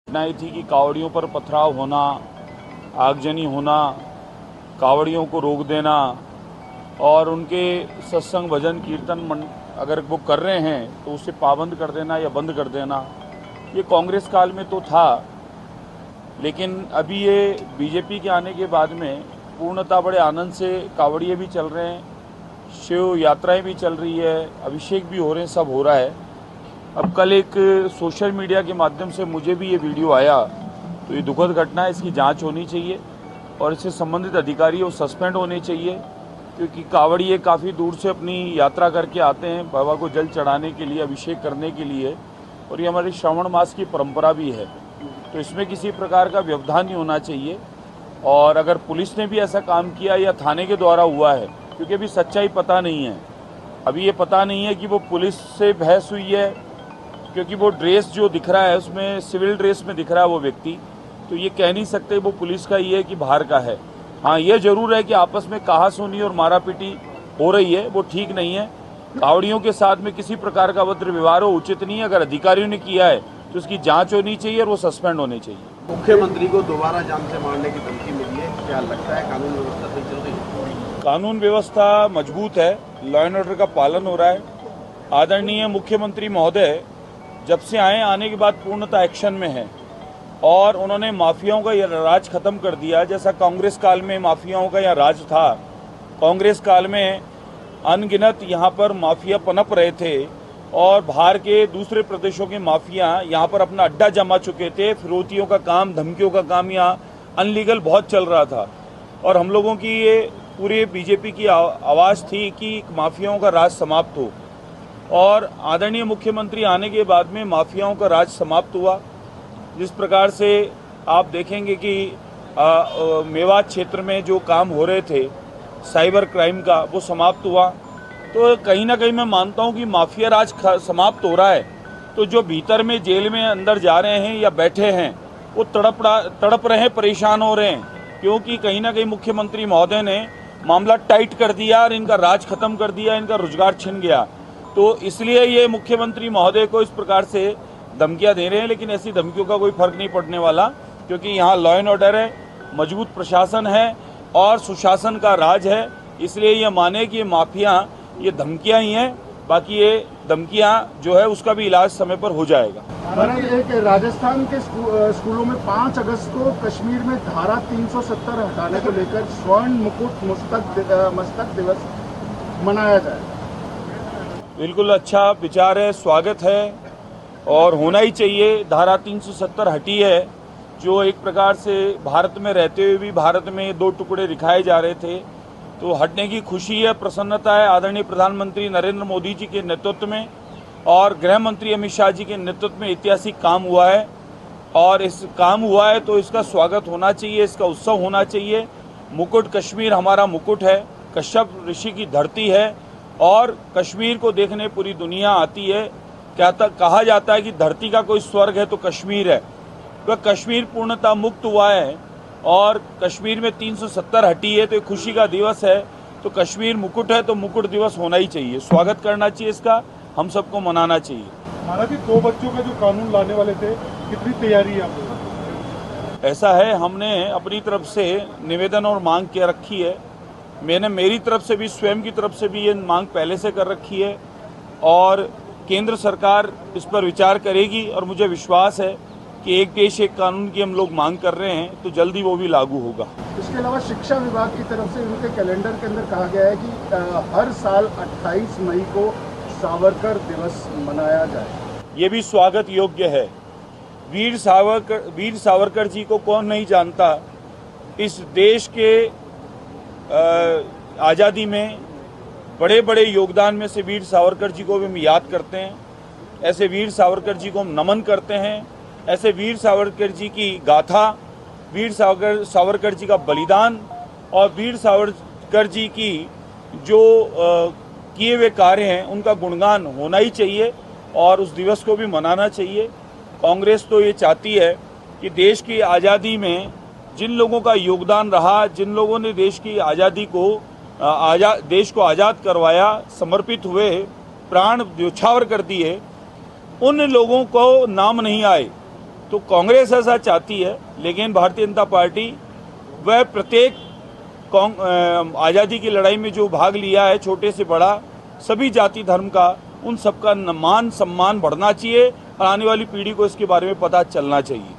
घटनाएं थी कि कावड़ियों पर पथराव होना, आगजनी होना, कावड़ियों को रोक देना और उनके सत्संग भजन कीर्तन अगर वो कर रहे हैं तो उसे पाबंद कर देना या बंद कर देना, ये कांग्रेस काल में तो था। लेकिन अभी ये बीजेपी के आने के बाद में पूर्णतः बड़े आनंद से कावड़िए भी चल रहे हैं, शिव यात्राएं भी चल रही है, अभिषेक भी हो रहे हैं, सब हो रहा है। अब कल एक सोशल मीडिया के माध्यम से मुझे भी ये वीडियो आया, तो ये दुखद घटना है, इसकी जांच होनी चाहिए और इससे संबंधित अधिकारी वो सस्पेंड होने चाहिए, क्योंकि कावड़िए काफ़ी दूर से अपनी यात्रा करके आते हैं बाबा को जल चढ़ाने के लिए, अभिषेक करने के लिए, और ये हमारी श्रावण मास की परंपरा भी है। तो इसमें किसी प्रकार का व्यवधान नहीं होना चाहिए। और अगर पुलिस ने भी ऐसा काम किया या थाने के द्वारा हुआ है, क्योंकि अभी सच्चाई पता नहीं है, अभी ये पता नहीं है कि वो पुलिस से बहस हुई है, क्योंकि वो ड्रेस जो दिख रहा है उसमें सिविल ड्रेस में दिख रहा है वो व्यक्ति, तो ये कह नहीं सकते वो पुलिस का ही है कि बाहर का है। हाँ, ये जरूर है कि आपस में कहासुनी और मारापीटी हो रही है, वो ठीक नहीं है। कावड़ियों के साथ में किसी प्रकार का अभद्र व्यवहार हो उचित नहीं है। अगर अधिकारियों ने किया है तो उसकी जांच होनी चाहिए और वो सस्पेंड होने चाहिए। मुख्यमंत्री को दोबारा जान से मारने की धमकी मिली है, क्या लगता है कानून व्यवस्था सही चल रही है? कानून व्यवस्था मजबूत है, लॉ एंड ऑर्डर का पालन हो रहा है। आदरणीय मुख्यमंत्री महोदय जब से आने के बाद पूर्णतः एक्शन में है और उन्होंने माफियाओं का यह राज खत्म कर दिया। जैसा कांग्रेस काल में माफियाओं का यह राज था, कांग्रेस काल में अनगिनत यहाँ पर माफिया पनप रहे थे और बाहर के दूसरे प्रदेशों के माफिया यहाँ पर अपना अड्डा जमा चुके थे। फिरौतियों का काम, धमकियों का काम यहाँ अनलीगल बहुत चल रहा था और हम लोगों की ये पूरे बीजेपी की आवाज़ थी कि माफियाओं का राज समाप्त हो, और आदरणीय मुख्यमंत्री आने के बाद में माफियाओं का राज समाप्त हुआ। जिस प्रकार से आप देखेंगे कि मेवात क्षेत्र में जो काम हो रहे थे साइबर क्राइम का, वो समाप्त हुआ। तो कहीं ना कहीं मैं मानता हूं कि माफिया राज समाप्त हो रहा है, तो जो भीतर में जेल में अंदर जा रहे हैं या बैठे हैं वो तड़प रहे हैं, परेशान हो रहे हैं, क्योंकि कहीं ना कहीं मुख्यमंत्री महोदय ने मामला टाइट कर दिया और इनका राज खत्म कर दिया, इनका रोजगार छिन गया। तो इसलिए ये मुख्यमंत्री महोदय को इस प्रकार से धमकियां दे रहे हैं, लेकिन ऐसी धमकियों का कोई फर्क नहीं पड़ने वाला, क्योंकि यहाँ लॉ एंड ऑर्डर है, मजबूत प्रशासन है और सुशासन का राज है। इसलिए ये माने कि ये माफिया ये धमकियां ही हैं, बाकी ये धमकियां जो है उसका भी इलाज समय पर हो जाएगा। एक राजस्थान के स्कूलों में 5 अगस्त को कश्मीर में धारा 370 हटाने को लेकर स्वर्ण मुकुट मस्तक दिवस मनाया जाए। बिल्कुल अच्छा विचार है, स्वागत है और होना ही चाहिए। धारा 370 हटी है, जो एक प्रकार से भारत में रहते हुए भी भारत में 2 टुकड़े दिखाए जा रहे थे, तो हटने की खुशी है, प्रसन्नता है। आदरणीय प्रधानमंत्री नरेंद्र मोदी जी के नेतृत्व में और गृह मंत्री अमित शाह जी के नेतृत्व में ऐतिहासिक काम हुआ है और इस काम हुआ है तो इसका स्वागत होना चाहिए, इसका उत्सव होना चाहिए। मुकुट, कश्मीर हमारा मुकुट है, कश्यप ऋषि की धरती है और कश्मीर को देखने पूरी दुनिया आती है। कहा जाता है कि धरती का कोई स्वर्ग है तो कश्मीर है। तो कश्मीर पूर्णतः मुक्त हुआ है और कश्मीर में 370 हटी है, तो एक खुशी का दिवस है। तो कश्मीर मुकुट है तो मुकुट दिवस होना ही चाहिए, स्वागत करना चाहिए, इसका हम सबको मनाना चाहिए। हालांकि 2 बच्चों का जो कानून लाने वाले थे, कितनी तैयारी है आपको? ऐसा है, हमने अपनी तरफ से निवेदन और मांग के रखी है। मैंने मेरी तरफ से भी, स्वयं की तरफ से भी ये मांग पहले से कर रखी है और केंद्र सरकार इस पर विचार करेगी और मुझे विश्वास है कि एक देश एक कानून की हम लोग मांग कर रहे हैं तो जल्दी वो भी लागू होगा। इसके अलावा शिक्षा विभाग की तरफ से उनके कैलेंडर के अंदर कहा गया है कि हर साल 28 मई को सावरकर दिवस मनाया जाए। ये भी स्वागत योग्य है। वीर सावरकर जी को कौन नहीं जानता। इस देश के आज़ादी में बड़े बड़े योगदान में से वीर सावरकर जी को भी हम याद करते हैं। ऐसे वीर सावरकर जी को हम नमन करते हैं। ऐसे वीर सावरकर जी की गाथा, वीर सावरकर जी का बलिदान और वीर सावरकर जी की जो किए हुए कार्य हैं उनका गुणगान होना ही चाहिए और उस दिवस को भी मनाना चाहिए। कांग्रेस तो ये चाहती है कि देश की आज़ादी में जिन लोगों का योगदान रहा, जिन लोगों ने देश की आज़ादी को देश को आज़ाद करवाया, समर्पित हुए, प्राण न्यौछावर कर दिए, उन लोगों को नाम नहीं आए। तो कांग्रेस ऐसा चाहती है, लेकिन भारतीय जनता पार्टी वह प्रत्येक आज़ादी की लड़ाई में जो भाग लिया है, छोटे से बड़ा सभी जाति धर्म का, उन सबका मान सम्मान बढ़ना चाहिए और आने वाली पीढ़ी को इसके बारे में पता चलना चाहिए।